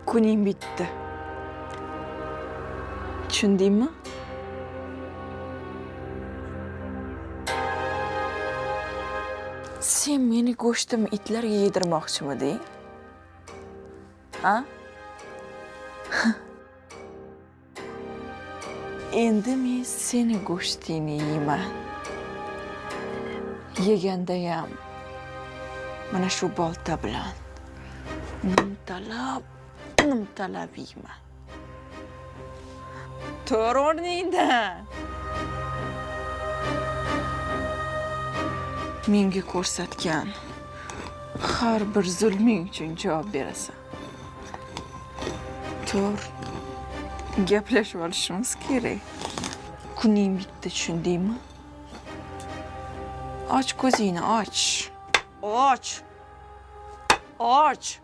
Kuning bitti. Tushundingmi? Sen meni go'shtimni itlarga yedirmoqchimiding? Ha? Endi men seni go'shtingni yeyman. Yegandayam mana shu bolta bilan nimtalab yeyman. Tur o'rningdan. Menga ko'rsatgan har bir zulming uchun javob berasan. Tur, gaplashib olishimiz kerak. Kuning bitti, tushundingmi? Och ko'zingni, och. Och.